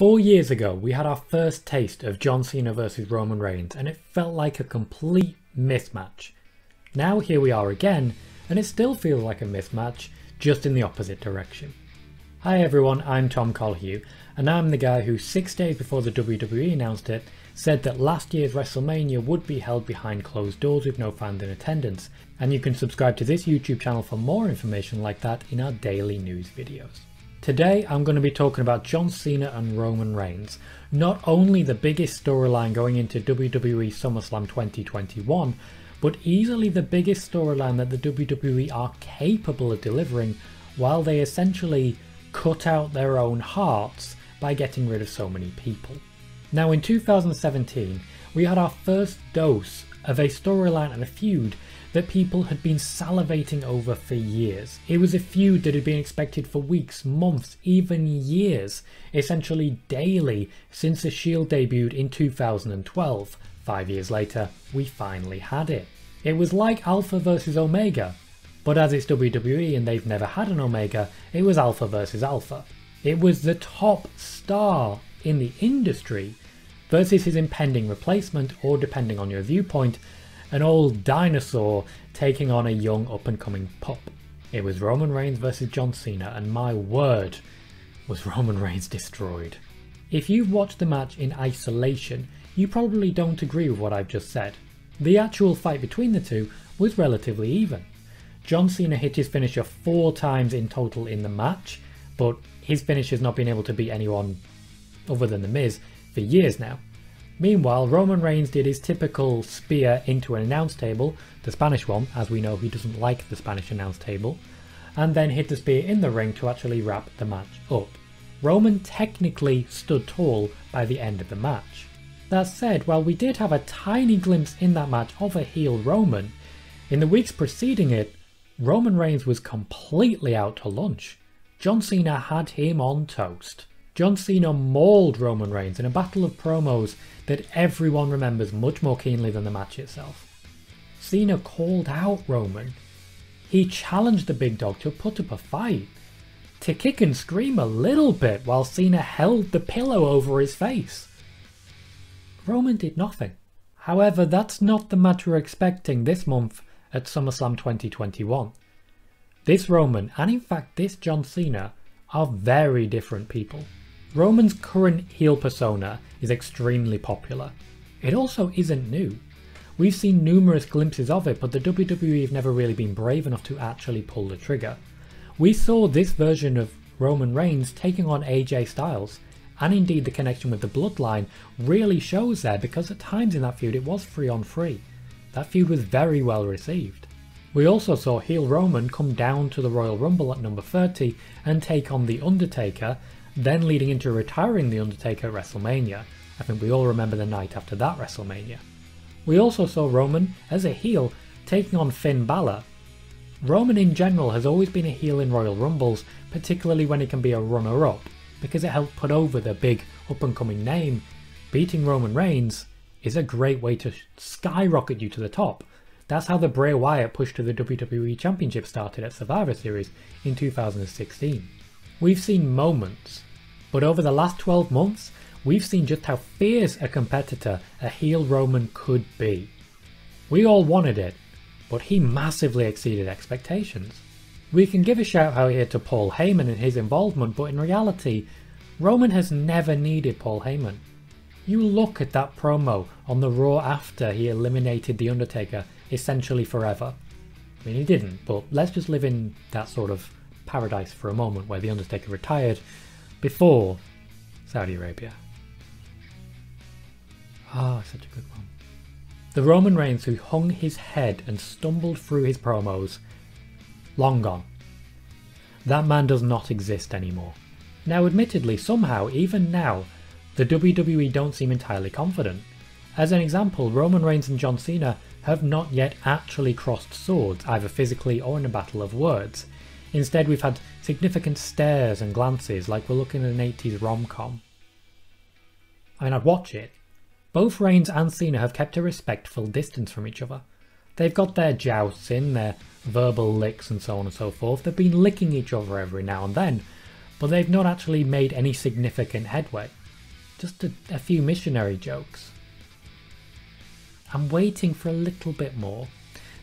4 years ago, we had our first taste of John Cena versus Roman Reigns, and it felt like a complete mismatch. Now here we are again, and it still feels like a mismatch, just in the opposite direction. Hi everyone, I'm Tom Colohue, and I'm the guy who 6 days before the WWE announced it, said that last year's WrestleMania would be held behind closed doors with no fans in attendance, and you can subscribe to this YouTube channel for more information like that in our daily news videos. Today I'm going to be talking about John Cena and Roman Reigns, not only the biggest storyline going into WWE Summerslam 2021, but easily the biggest storyline that the WWE are capable of delivering while they essentially cut out their own hearts by getting rid of so many people. Now in 2017 we had our first dose of a storyline and a feud that people had been salivating over for years. It was a feud that had been expected for weeks, months, even years, essentially daily since the Shield debuted in 2012. 5 years later, we finally had it. It was like Alpha versus Omega, but as it's WWE and they've never had an Omega, it was Alpha versus Alpha. It was the top star in the industry versus his impending replacement, or depending on your viewpoint, an old dinosaur taking on a young up-and-coming pup. It was Roman Reigns versus John Cena, and my word, was Roman Reigns destroyed. If you've watched the match in isolation, you probably don't agree with what I've just said. The actual fight between the two was relatively even. John Cena hit his finisher 4 times in total in the match, but his finish has not been able to beat anyone other than The Miz for years now. Meanwhile, Roman Reigns did his typical spear into an announce table, the Spanish one, as we know he doesn't like the Spanish announce table, and then hit the spear in the ring to actually wrap the match up. Roman technically stood tall by the end of the match. That said, while we did have a tiny glimpse in that match of a heel Roman, in the weeks preceding it, Roman Reigns was completely out to lunch. John Cena had him on toast. John Cena mauled Roman Reigns in a battle of promos that everyone remembers much more keenly than the match itself. Cena called out Roman. He challenged the big dog to put up a fight, to kick and scream a little bit while Cena held the pillow over his face. Roman did nothing. However, that's not the match we're expecting this month at SummerSlam 2021. This Roman, and in fact this John Cena, are very different people. Roman's current heel persona is extremely popular. It also isn't new. We've seen numerous glimpses of it, but the WWE have never really been brave enough to actually pull the trigger. We saw this version of Roman Reigns taking on AJ Styles, and indeed the connection with the bloodline really shows there, because at times in that feud it was 3-on-3. That feud was very well received. We also saw heel Roman come down to the Royal Rumble at number 30 and take on The Undertaker, then leading into retiring The Undertaker at WrestleMania. I think we all remember the night after that WrestleMania. We also saw Roman, as a heel, taking on Finn Balor. Roman in general has always been a heel in Royal Rumbles, particularly when he can be a runner-up, because it helped put over the big up-and-coming name. Beating Roman Reigns is a great way to skyrocket you to the top. That's how the Bray Wyatt push to the WWE Championship started at Survivor Series in 2016. We've seen moments, but over the last 12 months, we've seen just how fierce a competitor a heel Roman could be. We all wanted it, but he massively exceeded expectations. We can give a shout out here to Paul Heyman and his involvement, but in reality, Roman has never needed Paul Heyman. You look at that promo on the Raw after he eliminated The Undertaker essentially forever. I mean, he didn't, but let's just live in that sort of paradise for a moment where The Undertaker retired before Saudi Arabia. Such a good one. The Roman Reigns who hung his head and stumbled through his promos, long gone. That man does not exist anymore. Now admittedly, somehow, even now, the WWE don't seem entirely confident. As an example, Roman Reigns and John Cena have not yet actually crossed swords, either physically or in a battle of words. Instead, we've had significant stares and glances like we're looking at an 80s rom-com. I mean, I'd watch it. Both Reigns and Cena have kept a respectful distance from each other. They've got their jousts in, their verbal licks and so on and so forth. They've been licking each other every now and then, but they've not actually made any significant headway. Just a few missionary jokes. I'm waiting for a little bit more.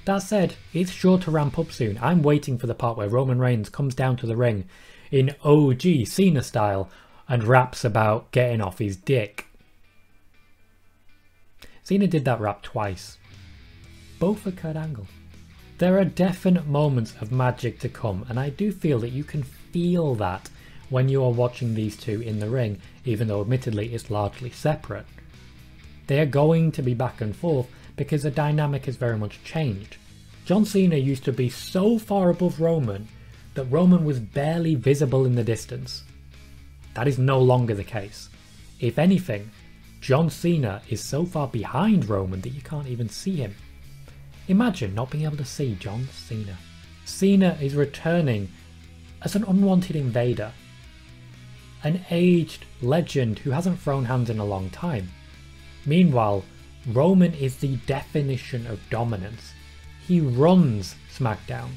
That said, it's sure to ramp up soon. I'm waiting for the part where Roman Reigns comes down to the ring in OG Cena style and raps about getting off his dick. Cena did that rap twice. Both at Kurt Angle. There are definite moments of magic to come, and I do feel that you can feel that when you are watching these two in the ring, even though admittedly it's largely separate. They are going to be back and forth because the dynamic has very much changed. John Cena used to be so far above Roman that Roman was barely visible in the distance. That is no longer the case. If anything, John Cena is so far behind Roman that you can't even see him. Imagine not being able to see John Cena. Cena is returning as an unwanted invader. An aged legend who hasn't thrown hands in a long time. Meanwhile, Roman is the definition of dominance. He runs SmackDown.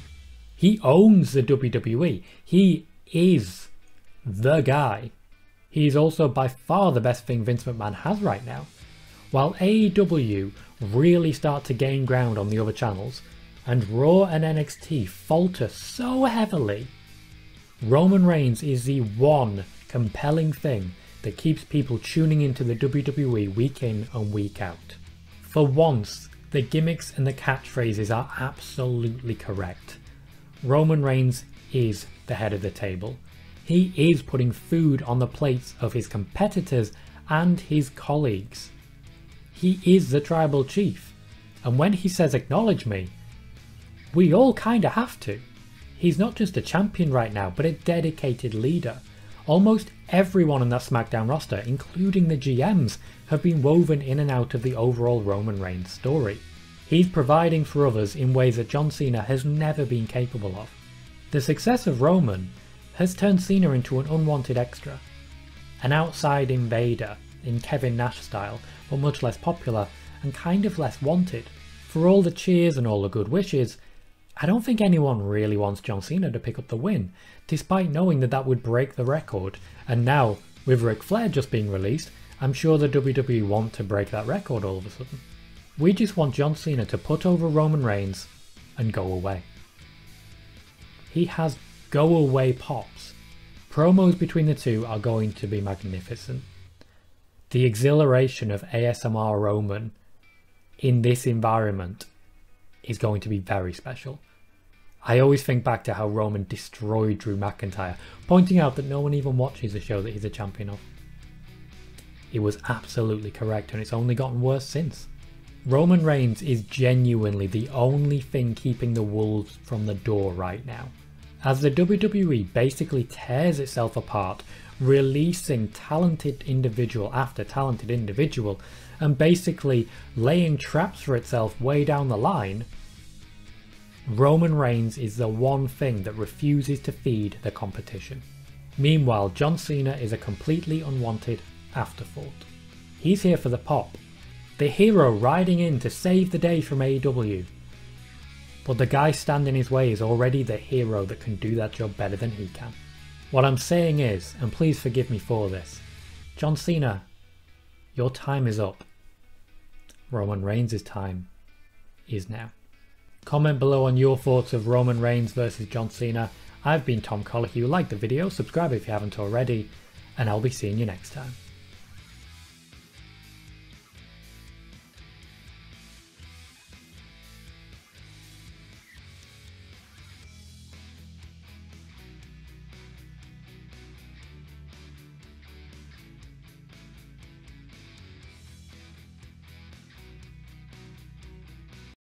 He owns the WWE. He is the guy. He is also by far the best thing Vince McMahon has right now. While AEW really start to gain ground on the other channels, and Raw and NXT falter so heavily, Roman Reigns is the one compelling thing that keeps people tuning into the WWE week in and week out. For once, the gimmicks and the catchphrases are absolutely correct. Roman Reigns is the head of the table. He is putting food on the plates of his competitors and his colleagues. He is the tribal chief, and when he says acknowledge me, we all kinda have to. He's not just a champion right now, but a dedicated leader. Almost everyone on that SmackDown roster, including the GMs, have been woven in and out of the overall Roman Reigns story. He's providing for others in ways that John Cena has never been capable of. The success of Roman has turned Cena into an unwanted extra. An outside invader in Kevin Nash style, but much less popular and kind of less wanted. For all the cheers and all the good wishes, I don't think anyone really wants John Cena to pick up the win, despite knowing that that would break the record, and now, with Ric Flair just being released, I'm sure the WWE want to break that record all of a sudden. We just want John Cena to put over Roman Reigns and go away. He has go away pops. Promos between the two are going to be magnificent. The exhilaration of ASMR Roman in this environment is going to be very special. I always think back to how Roman destroyed Drew McIntyre, pointing out that no one even watches the show that he's a champion of. It was absolutely correct, and it's only gotten worse since. Roman Reigns is genuinely the only thing keeping the wolves from the door right now. As the WWE basically tears itself apart, releasing talented individual after talented individual, and basically laying traps for itself way down the line, Roman Reigns is the one thing that refuses to feed the competition. Meanwhile, John Cena is a completely unwanted afterthought. He's here for the pop, the hero riding in to save the day from AEW. But the guy standing in his way is already the hero that can do that job better than he can. What I'm saying is, and please forgive me for this, John Cena, your time is up. Roman Reigns' time is now. Comment below on your thoughts of Roman Reigns versus John Cena. I've been Tom Colohue. Like the video, subscribe if you haven't already, and I'll be seeing you next time.